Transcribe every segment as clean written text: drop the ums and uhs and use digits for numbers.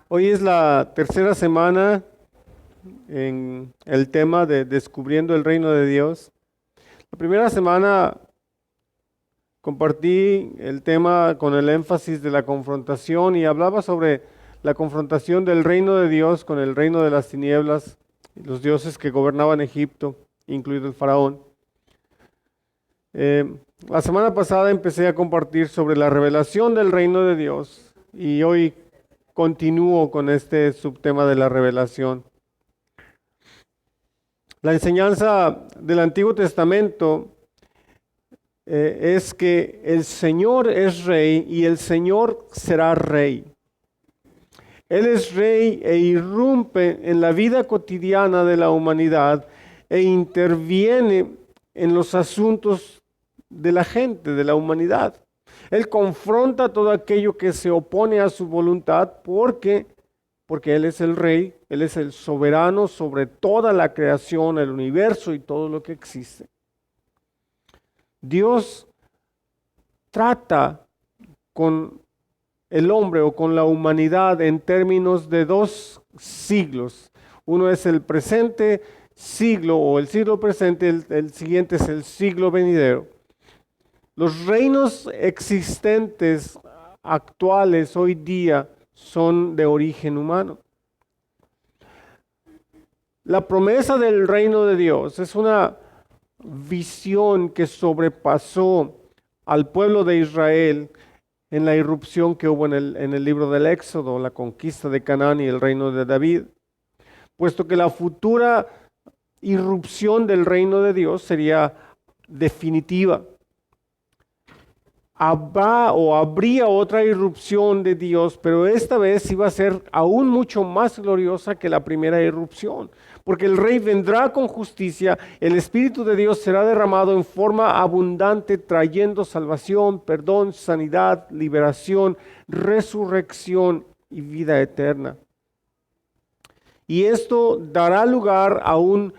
Hoy es la tercera semana en el tema de descubriendo el reino de Dios. La primera semana compartí el tema con el énfasis de la confrontación y hablaba sobre la confrontación del reino de Dios con el reino de las tinieblas, y los dioses que gobernaban Egipto, incluido el faraón. Eh, la semana pasada empecé a compartir sobre la revelación del reino de Dios y hoy continúo con este subtema de la revelación. La enseñanza del Antiguo Testamento es que el Señor es rey y el Señor será rey. Él es rey e irrumpe en la vida cotidiana de la humanidad e interviene en los asuntos de la gente, de la humanidad. Él confronta todo aquello que se opone a su voluntad porque Él es el rey, Él es el soberano sobre toda la creación, el universo y todo lo que existe. Dios trata con el hombre o con la humanidad en términos de dos siglos. Uno es el presente siglo o el siglo presente, el siguiente es el siglo venidero. Los reinos existentes actuales hoy día son de origen humano. La promesa del reino de Dios es una visión que sobrepasó al pueblo de Israel en la irrupción que hubo en el libro del Éxodo, la conquista de Canaán y el reino de David, puesto que la futura irrupción del reino de Dios sería definitiva. Habría otra irrupción de Dios, pero esta vez iba a ser aún mucho más gloriosa que la primera irrupción, porque el rey vendrá con justicia, el Espíritu de Dios será derramado en forma abundante, trayendo salvación, perdón, sanidad, liberación, resurrección y vida eterna. Y esto dará lugar a un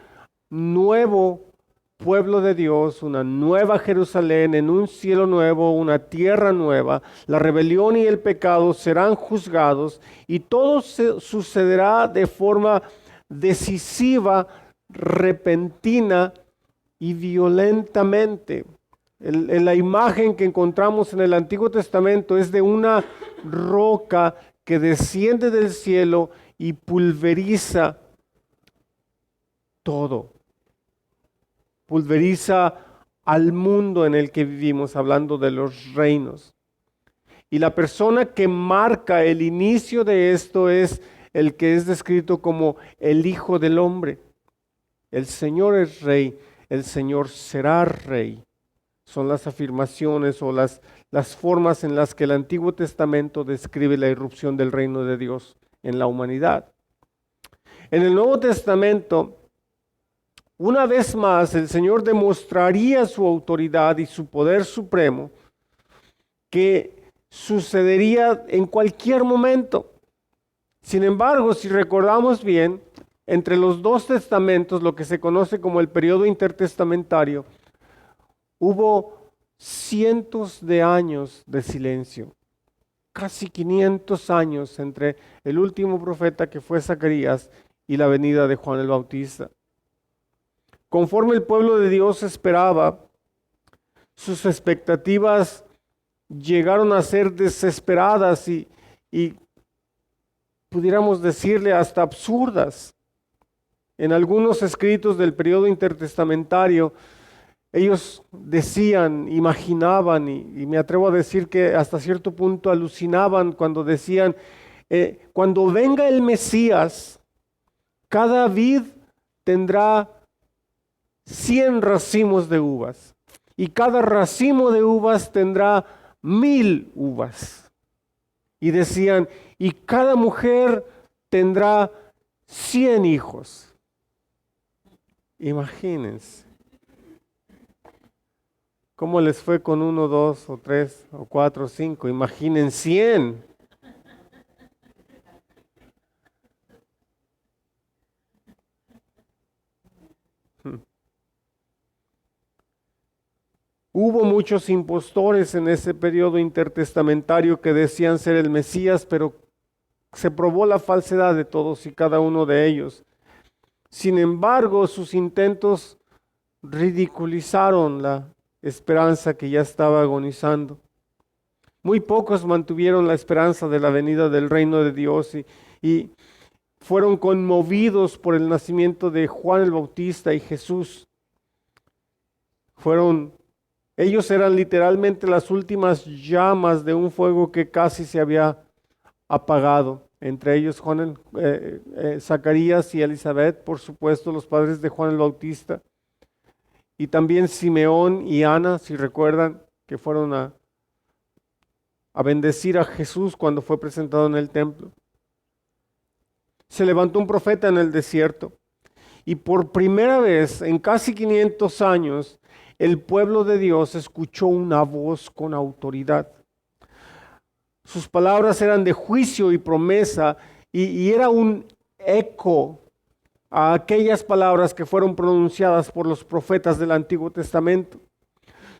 nuevo pueblo de Dios, una nueva Jerusalén, en un cielo nuevo, una tierra nueva. La rebelión y el pecado serán juzgados y todo sucederá de forma decisiva, repentina y violentamente. La imagen que encontramos en el Antiguo Testamento es de una roca que desciende del cielo y pulveriza todo. Pulveriza al mundo en el que vivimos, hablando de los reinos. Y la persona que marca el inicio de esto es el que es descrito como el Hijo del Hombre. El Señor es rey, el Señor será rey. Son las afirmaciones o las formas en las que el Antiguo Testamento describe la irrupción del reino de Dios en la humanidad. En el Nuevo Testamento, una vez más, el Señor demostraría su autoridad y su poder supremo, que sucedería en cualquier momento. Sin embargo, si recordamos bien, entre los dos testamentos, lo que se conoce como el periodo intertestamentario, hubo cientos de años de silencio, casi 500 años entre el último profeta que fue Zacarías y la venida de Juan el Bautista. Conforme el pueblo de Dios esperaba, sus expectativas llegaron a ser desesperadas y pudiéramos decirle hasta absurdas. En algunos escritos del periodo intertestamentario, ellos decían, imaginaban y me atrevo a decir que hasta cierto punto alucinaban cuando decían, cuando venga el Mesías, cada vid tendrá 100 racimos de uvas y cada racimo de uvas tendrá 1000 uvas. Y decían, y cada mujer tendrá 100 hijos. Imagínense. ¿Cómo les fue con 1, 2 o 3 o 4 o 5? Imaginen 100. Hubo muchos impostores en ese periodo intertestamentario que decían ser el Mesías, pero se probó la falsedad de todos y cada uno de ellos. Sin embargo, sus intentos ridiculizaron la esperanza que ya estaba agonizando. Muy pocos mantuvieron la esperanza de la venida del reino de Dios y fueron conmovidos por el nacimiento de Juan el Bautista y Jesús. Ellos eran literalmente las últimas llamas de un fuego que casi se había apagado. Entre ellos Zacarías y Elizabeth, por supuesto, los padres de Juan el Bautista. Y también Simeón y Ana, si recuerdan, que fueron a bendecir a Jesús cuando fue presentado en el templo. Se levantó un profeta en el desierto y por primera vez en casi 500 años el pueblo de Dios escuchó una voz con autoridad. Sus palabras eran de juicio y promesa y era un eco a aquellas palabras que fueron pronunciadas por los profetas del Antiguo Testamento.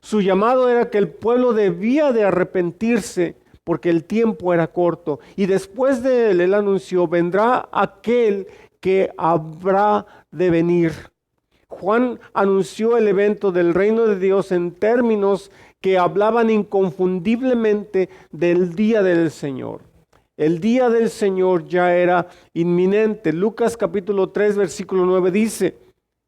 Su llamado era que el pueblo debía de arrepentirse porque el tiempo era corto. Y después de él anunció, vendrá aquel que habrá de venir. Juan anunció el evento del reino de Dios en términos que hablaban inconfundiblemente del día del Señor. El día del Señor ya era inminente. Lucas capítulo 3, versículo 9 dice,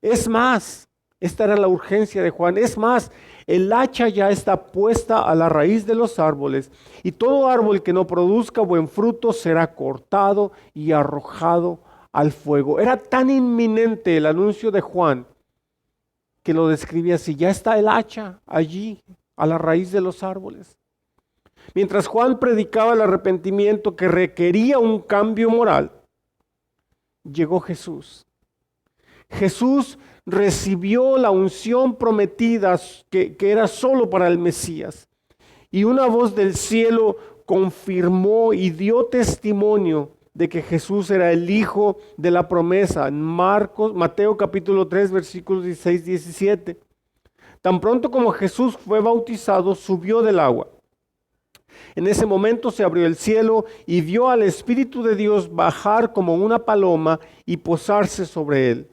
es más, esta era la urgencia de Juan, es más, el hacha ya está puesta a la raíz de los árboles, y todo árbol que no produzca buen fruto será cortado y arrojado al fuego. Era tan inminente el anuncio de Juan que lo describía así, ya está el hacha allí a la raíz de los árboles. Mientras Juan predicaba el arrepentimiento que requería un cambio moral, llegó Jesús. Jesús recibió la unción prometida que era solo para el Mesías. Y una voz del cielo confirmó y dio testimonio de que Jesús era el Hijo de la promesa. En Mateo capítulo 3, versículos 16 y 17. Tan pronto como Jesús fue bautizado, subió del agua. En ese momento se abrió el cielo y vio al Espíritu de Dios bajar como una paloma y posarse sobre él.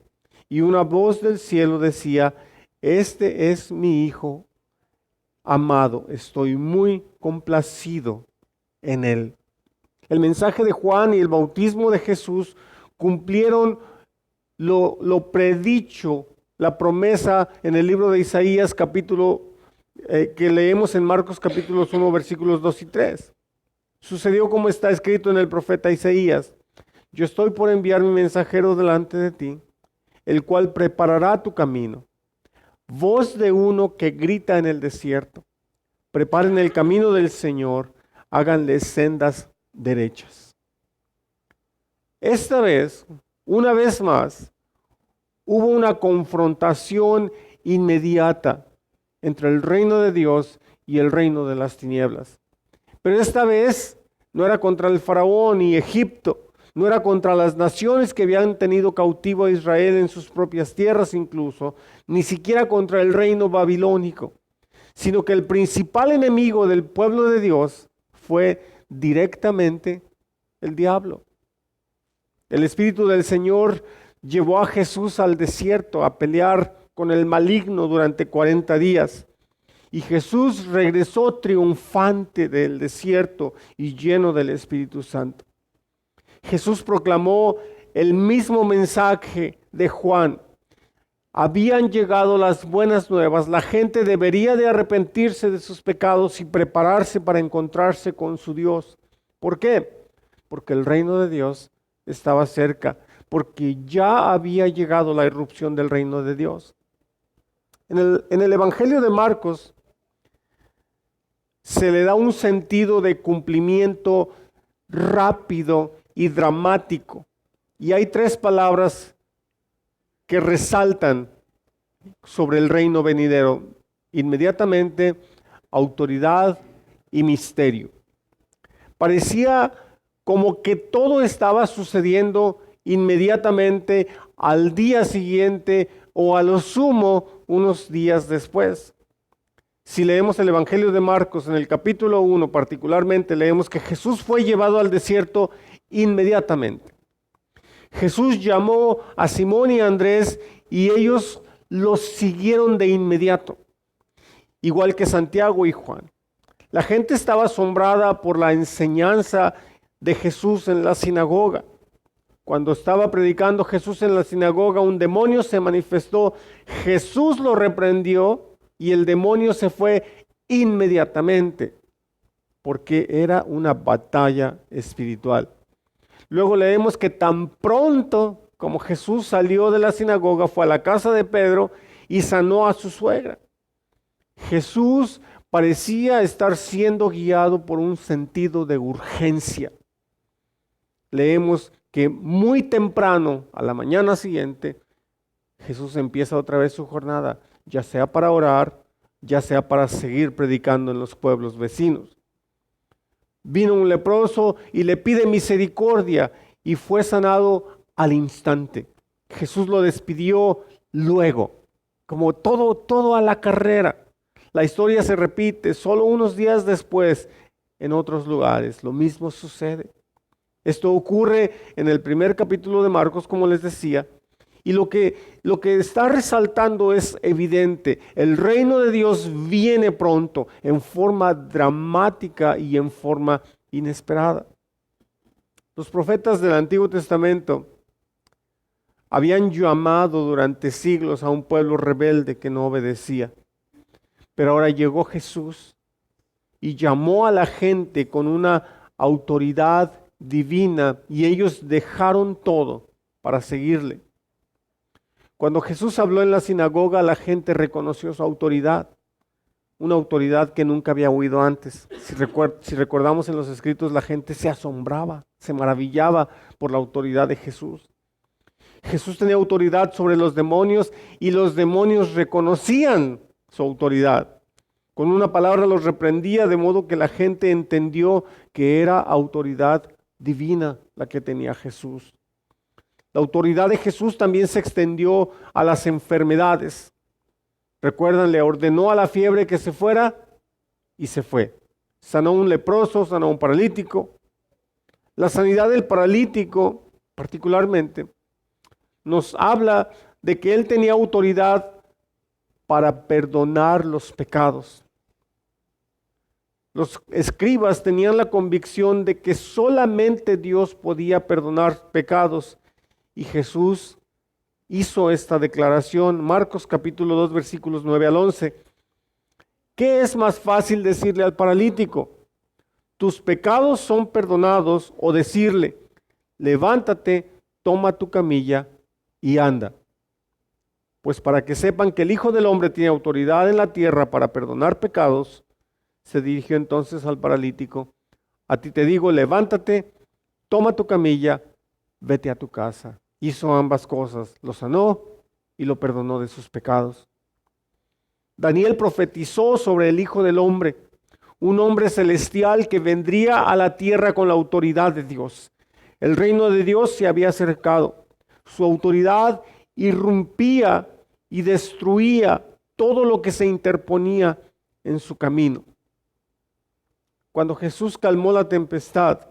Y una voz del cielo decía, este es mi Hijo amado, estoy muy complacido en él. El mensaje de Juan y el bautismo de Jesús cumplieron lo predicho, la promesa en el libro de Isaías que leemos en Marcos capítulos 1 versículos 2 y 3. Sucedió como está escrito en el profeta Isaías, yo estoy por enviar mi mensajero delante de ti, el cual preparará tu camino. Voz de uno que grita en el desierto, preparen el camino del Señor, háganle sendas derechas. Esta vez, una vez más, hubo una confrontación inmediata entre el reino de Dios y el reino de las tinieblas. Pero esta vez no era contra el faraón y Egipto, no era contra las naciones que habían tenido cautivo a Israel en sus propias tierras incluso, ni siquiera contra el reino babilónico, sino que el principal enemigo del pueblo de Dios fue directamente el diablo. El Espíritu del Señor llevó a Jesús al desierto a pelear con el maligno durante 40 días. Y Jesús regresó triunfante del desierto y lleno del Espíritu Santo. Jesús proclamó el mismo mensaje de Juan. Habían llegado las buenas nuevas. La gente debería de arrepentirse de sus pecados y prepararse para encontrarse con su Dios. ¿Por qué? Porque el reino de Dios estaba cerca, porque ya había llegado la irrupción del reino de Dios. En el Evangelio de Marcos se le da un sentido de cumplimiento rápido y dramático. Y hay 3 palabras que resaltan sobre el reino venidero. Inmediatamente, autoridad y misterio. Parecía como que todo estaba sucediendo inmediatamente al día siguiente o a lo sumo unos días después. Si leemos el Evangelio de Marcos, en el capítulo 1 particularmente, leemos que Jesús fue llevado al desierto inmediatamente. Jesús llamó a Simón y a Andrés y ellos los siguieron de inmediato, igual que Santiago y Juan. La gente estaba asombrada por la enseñanza de Jesús en la sinagoga. Cuando estaba predicando Jesús en la sinagoga, un demonio se manifestó. Jesús lo reprendió y el demonio se fue inmediatamente, porque era una batalla espiritual. Luego leemos que tan pronto como Jesús salió de la sinagoga, fue a la casa de Pedro y sanó a su suegra. Jesús parecía estar siendo guiado por un sentido de urgencia. Leemos que muy temprano, a la mañana siguiente, Jesús empieza otra vez su jornada, ya sea para orar, ya sea para seguir predicando en los pueblos vecinos. Vino un leproso y le pide misericordia y fue sanado al instante. Jesús lo despidió luego, como todo a la carrera. La historia se repite, solo unos días después en otros lugares. Lo mismo sucede. Esto ocurre en el primer capítulo de Marcos, como les decía, y lo que está resaltando es evidente. El reino de Dios viene pronto, en forma dramática y en forma inesperada. Los profetas del Antiguo Testamento habían llamado durante siglos a un pueblo rebelde que no obedecía. Pero ahora llegó Jesús y llamó a la gente con una autoridad divina y ellos dejaron todo para seguirle. Cuando Jesús habló en la sinagoga, la gente reconoció su autoridad, una autoridad que nunca había oído antes. Si recordamos en los escritos, la gente se asombraba, se maravillaba por la autoridad de Jesús. Jesús tenía autoridad sobre los demonios y los demonios reconocían su autoridad. Con una palabra los reprendía, de modo que la gente entendió que era autoridad divina la que tenía Jesús. La autoridad de Jesús también se extendió a las enfermedades. Recuerdan, le ordenó a la fiebre que se fuera y se fue. Sanó a un leproso, sanó a un paralítico. La sanidad del paralítico, particularmente, nos habla de que él tenía autoridad para perdonar los pecados. Los escribas tenían la convicción de que solamente Dios podía perdonar pecados y Jesús hizo esta declaración. Marcos capítulo 2 versículos 9 al 11. ¿Qué es más fácil decirle al paralítico? Tus pecados son perdonados, o decirle, levántate, toma tu camilla y anda. Pues para que sepan que el Hijo del Hombre tiene autoridad en la tierra para perdonar pecados, se dirigió entonces al paralítico. A ti te digo, levántate, toma tu camilla, vete a tu casa. Hizo ambas cosas, lo sanó y lo perdonó de sus pecados. Daniel profetizó sobre el Hijo del Hombre, un hombre celestial que vendría a la tierra con la autoridad de Dios. El reino de Dios se había acercado. Su autoridad irrumpía y destruía todo lo que se interponía en su camino. Cuando Jesús calmó la tempestad,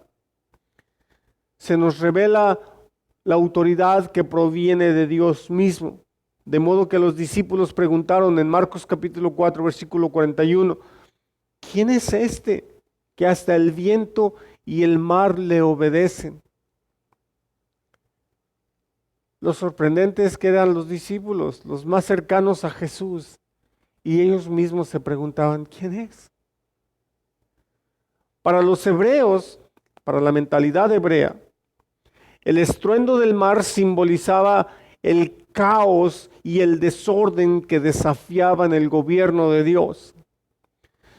se nos revela la autoridad que proviene de Dios mismo. De modo que los discípulos preguntaron en Marcos capítulo 4, versículo 41, ¿quién es este que hasta el viento y el mar le obedecen? Lo sorprendente es que eran los discípulos, los más cercanos a Jesús, y ellos mismos se preguntaban, ¿quién es? Para los hebreos, para la mentalidad hebrea, el estruendo del mar simbolizaba el caos y el desorden que desafiaban el gobierno de Dios.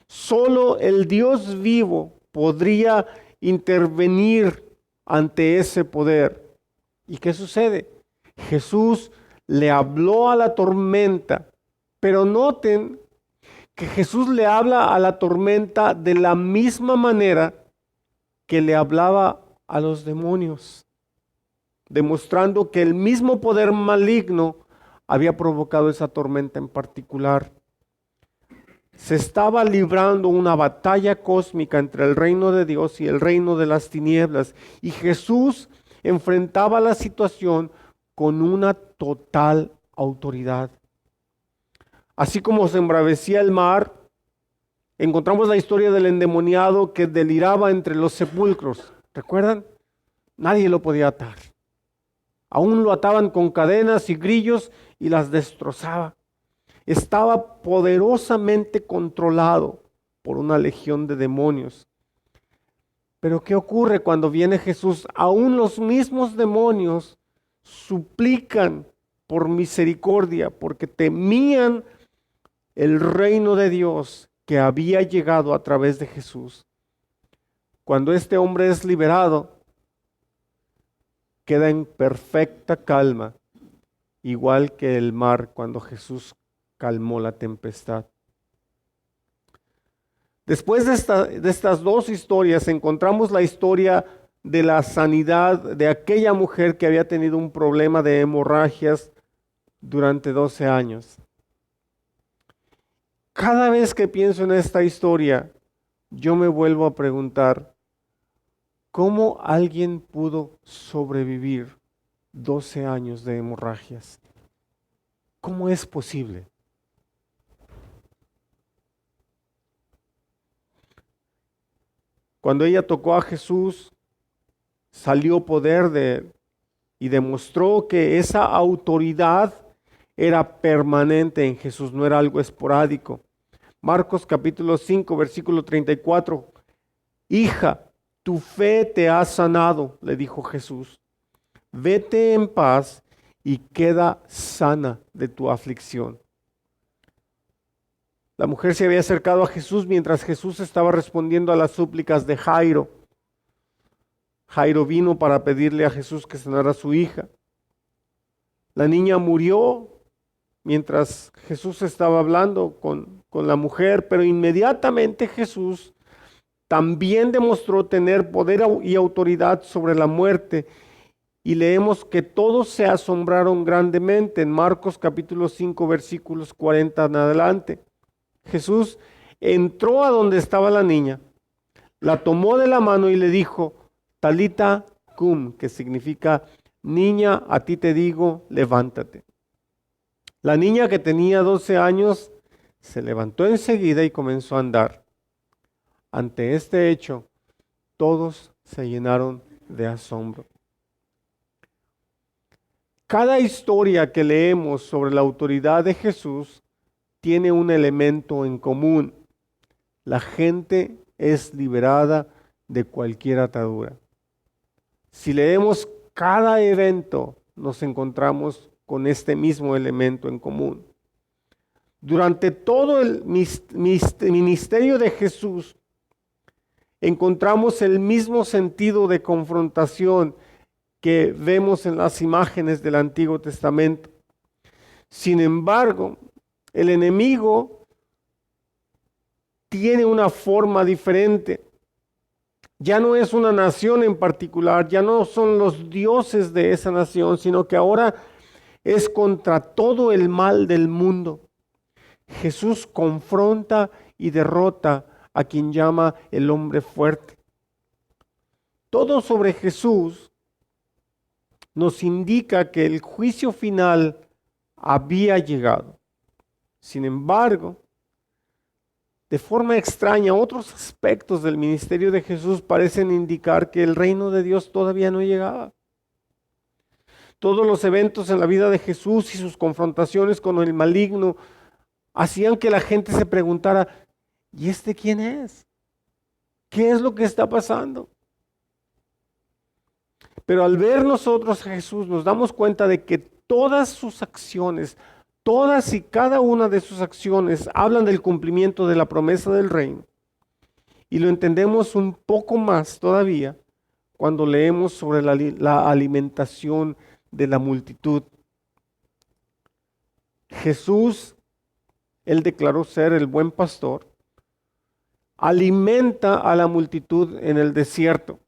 Solo el Dios vivo podría intervenir ante ese poder. ¿Y qué sucede? Jesús le habló a la tormenta, pero noten que Jesús le habla a la tormenta de la misma manera que le hablaba a los demonios, demostrando que el mismo poder maligno había provocado esa tormenta en particular. Se estaba librando una batalla cósmica entre el reino de Dios y el reino de las tinieblas. Y Jesús enfrentaba la situación con una total autoridad. Así como se embravecía el mar, encontramos la historia del endemoniado que deliraba entre los sepulcros. ¿Recuerdan? Nadie lo podía atar. Aún lo ataban con cadenas y grillos y las destrozaba. Estaba poderosamente controlado por una legión de demonios. Pero ¿qué ocurre cuando viene Jesús? Aún los mismos demonios suplican por misericordia porque temían el reino de Dios que había llegado a través de Jesús. Cuando este hombre es liberado, queda en perfecta calma, igual que el mar cuando Jesús calmó la tempestad. Después de estas dos historias, encontramos la historia de la sanidad de aquella mujer que había tenido un problema de hemorragias durante 12 años. Cada vez que pienso en esta historia, yo me vuelvo a preguntar, ¿cómo alguien pudo sobrevivir 12 años de hemorragias? ¿Cómo es posible? Cuando ella tocó a Jesús, salió poder de él y demostró que esa autoridad era permanente en Jesús, no era algo esporádico. Marcos capítulo 5, versículo 34. Hija, tu fe te ha sanado, le dijo Jesús. Vete en paz y queda sana de tu aflicción. La mujer se había acercado a Jesús mientras Jesús estaba respondiendo a las súplicas de Jairo. Jairo vino para pedirle a Jesús que sanara a su hija. La niña murió mientras Jesús estaba hablando con la mujer, pero inmediatamente Jesús también demostró tener poder y autoridad sobre la muerte. Y leemos que todos se asombraron grandemente en Marcos capítulo 5, versículos 40 en adelante. Jesús entró a donde estaba la niña, la tomó de la mano y le dijo, Talita cum, que significa, niña, a ti te digo, levántate. La niña, que tenía 12 años, se levantó enseguida y comenzó a andar. Ante este hecho, todos se llenaron de asombro. Cada historia que leemos sobre la autoridad de Jesús tiene un elemento en común. La gente es liberada de cualquier atadura. Si leemos cada evento, nos encontramos con este mismo elemento en común. Durante todo el ministerio de Jesús, encontramos el mismo sentido de confrontación que vemos en las imágenes del Antiguo Testamento. Sin embargo, el enemigo tiene una forma diferente. Ya no es una nación en particular, ya no son los dioses de esa nación, sino que ahora es contra todo el mal del mundo. Jesús confronta y derrota a quien llama el hombre fuerte. Todo sobre Jesús nos indica que el juicio final había llegado. Sin embargo, de forma extraña, otros aspectos del ministerio de Jesús parecen indicar que el reino de Dios todavía no llegaba. Todos los eventos en la vida de Jesús y sus confrontaciones con el maligno hacían que la gente se preguntara, ¿y este quién es? ¿Qué es lo que está pasando? Pero al ver nosotros a Jesús nos damos cuenta de que todas sus acciones, todas y cada una de sus acciones hablan del cumplimiento de la promesa del reino. Y lo entendemos un poco más todavía cuando leemos sobre la alimentación de la multitud. Jesús, él declaró ser el buen pastor, alimenta a la multitud en el desierto.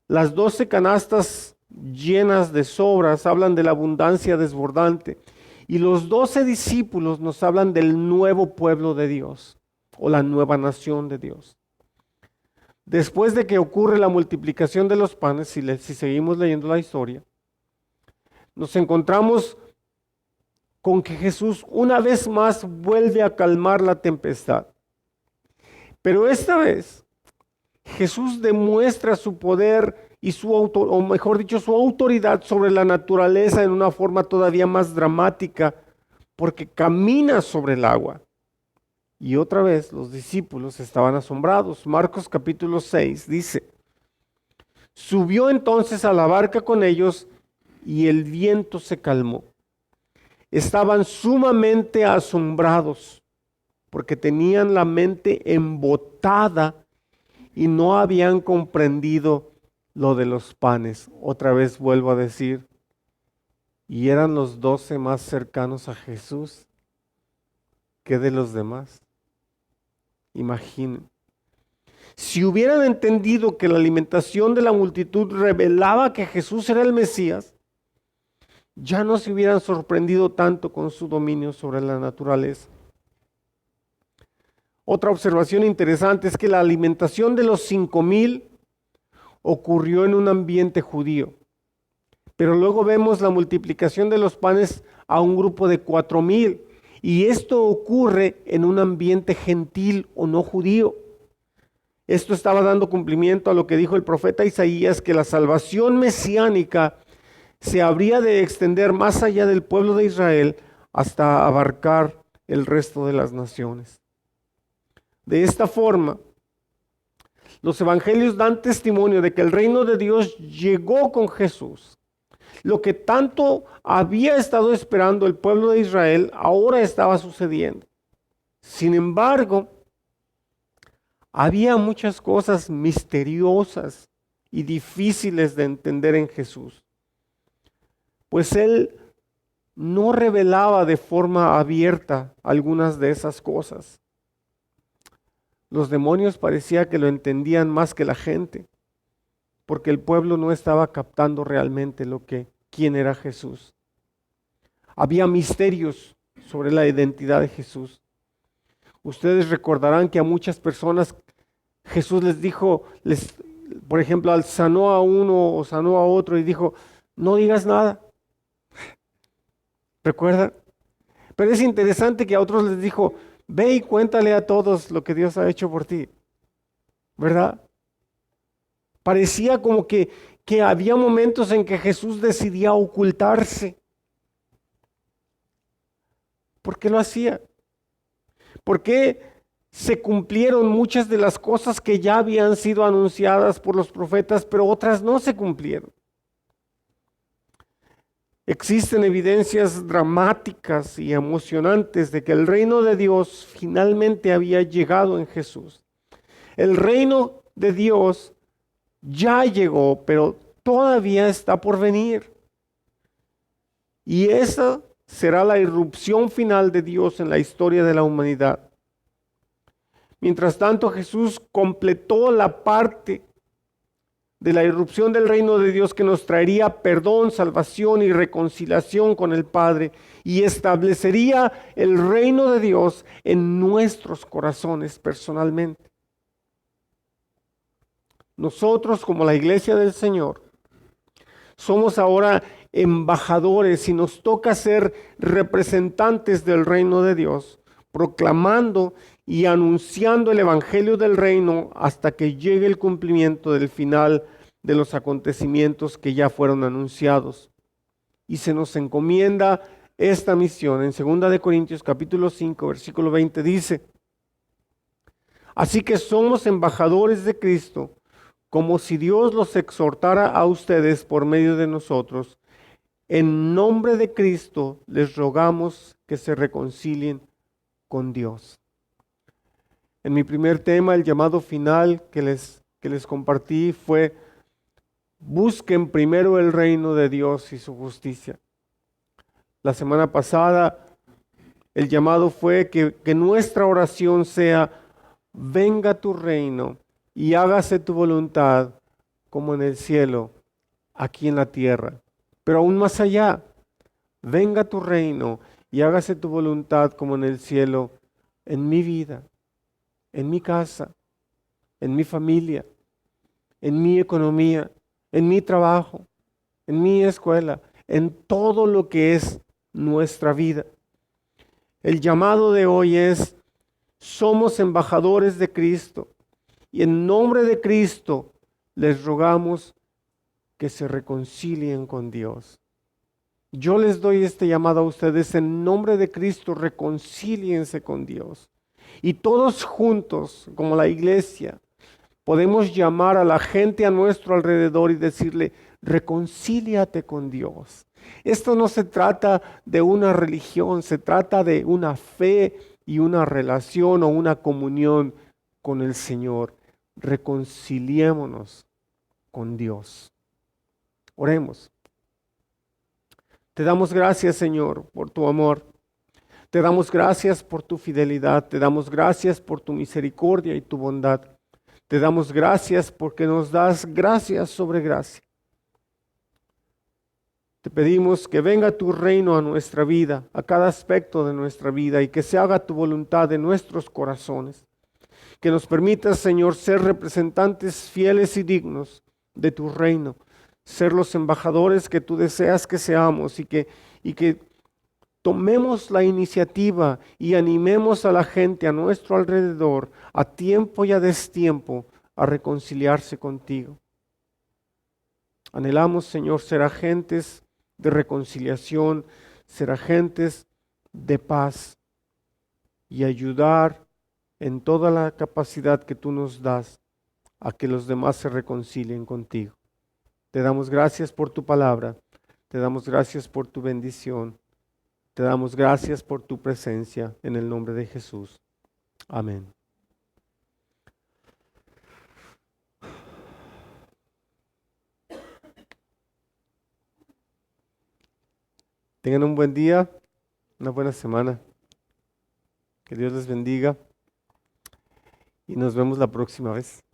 Las 12 canastas llenas de sobras hablan de la abundancia desbordante. Y los 12 discípulos nos hablan del nuevo pueblo de Dios o la nueva nación de Dios. Después de que ocurre la multiplicación de los panes, si seguimos leyendo la historia, nos encontramos con que Jesús una vez más vuelve a calmar la tempestad. Pero esta vez Jesús demuestra su poder y su autoridad sobre la naturaleza en una forma todavía más dramática, porque camina sobre el agua. Y otra vez los discípulos estaban asombrados. Marcos capítulo 6 dice: subió entonces a la barca con ellos y el viento se calmó. Estaban sumamente asombrados porque tenían la mente embotada y no habían comprendido lo de los panes. Otra vez vuelvo a decir, y eran los 12 más cercanos a Jesús que de los demás. Imaginen. Si hubieran entendido que la alimentación de la multitud revelaba que Jesús era el Mesías, ya no se hubieran sorprendido tanto con su dominio sobre la naturaleza. Otra observación interesante es que la alimentación de los 5,000 ocurrió en un ambiente judío, pero luego vemos la multiplicación de los panes a un grupo de 4,000, y esto ocurre en un ambiente gentil o no judío. Esto estaba dando cumplimiento a lo que dijo el profeta Isaías, que la salvación mesiánica se habría de extender más allá del pueblo de Israel hasta abarcar el resto de las naciones. De esta forma, los evangelios dan testimonio de que el reino de Dios llegó con Jesús. Lo que tanto había estado esperando el pueblo de Israel ahora estaba sucediendo. Sin embargo, había muchas cosas misteriosas y difíciles de entender en Jesús, pues Él no revelaba de forma abierta algunas de esas cosas. Los demonios parecía que lo entendían más que la gente, porque el pueblo no estaba captando realmente quién era Jesús. Había misterios sobre la identidad de Jesús. Ustedes recordarán que a muchas personas Jesús les dijo, por ejemplo, sanó a uno o sanó a otro y dijo, no digas nada. ¿Recuerdan? Pero es interesante que a otros les dijo, ve y cuéntale a todos lo que Dios ha hecho por ti. ¿Verdad? Parecía como que había momentos en que Jesús decidía ocultarse. ¿Por qué lo hacía? ¿Por qué se cumplieron muchas de las cosas que ya habían sido anunciadas por los profetas, pero otras no se cumplieron? Existen evidencias dramáticas y emocionantes de que el reino de Dios finalmente había llegado en Jesús. El reino de Dios ya llegó, pero todavía está por venir. Y esa será la irrupción final de Dios en la historia de la humanidad. Mientras tanto, Jesús completó la parte de la irrupción del reino de Dios que nos traería perdón, salvación y reconciliación con el Padre, y establecería el reino de Dios en nuestros corazones personalmente. Nosotros, como la iglesia del Señor, somos ahora embajadores y nos toca ser representantes del reino de Dios, proclamando y anunciando el evangelio del reino hasta que llegue el cumplimiento del final de los acontecimientos que ya fueron anunciados. Y se nos encomienda esta misión. En 2 de Corintios capítulo 5, versículo 20 dice: así que somos embajadores de Cristo, como si Dios los exhortara a ustedes por medio de nosotros. En nombre de Cristo les rogamos que se reconcilien con Dios. En mi primer tema, el llamado final que les compartí fue: busquen primero el reino de Dios y su justicia. La semana pasada, el llamado fue que nuestra oración sea: venga tu reino y hágase tu voluntad como en el cielo, aquí en la tierra. Pero aún más allá, venga tu reino y hágase tu voluntad como en el cielo, en mi vida, en mi casa, en mi familia, en mi economía, en mi trabajo, en mi escuela, en todo lo que es nuestra vida. El llamado de hoy es: somos embajadores de Cristo y en nombre de Cristo les rogamos que se reconcilien con Dios. Yo les doy este llamado a ustedes en nombre de Cristo: reconcíliense con Dios. Y todos juntos, como la iglesia, podemos llamar a la gente a nuestro alrededor y decirle: reconcíliate con Dios. Esto no se trata de una religión, se trata de una fe y una relación o una comunión con el Señor. Reconciliémonos con Dios. Oremos. Te damos gracias, Señor, por tu amor. Te damos gracias por tu fidelidad. Te damos gracias por tu misericordia y tu bondad. Te damos gracias porque nos das gracia sobre gracia. Te pedimos que venga tu reino a nuestra vida, a cada aspecto de nuestra vida, y que se haga tu voluntad en nuestros corazones. Que nos permitas, Señor, ser representantes fieles y dignos de tu reino, ser los embajadores que tú deseas que seamos, y que tomemos la iniciativa y animemos a la gente a nuestro alrededor, a tiempo y a destiempo, a reconciliarse contigo. Anhelamos, Señor, ser agentes de reconciliación, ser agentes de paz y ayudar en toda la capacidad que tú nos das a que los demás se reconcilien contigo. Te damos gracias por tu palabra, te damos gracias por tu bendición, te damos gracias por tu presencia en el nombre de Jesús. Amén. Tengan un buen día, una buena semana. Que Dios les bendiga y nos vemos la próxima vez.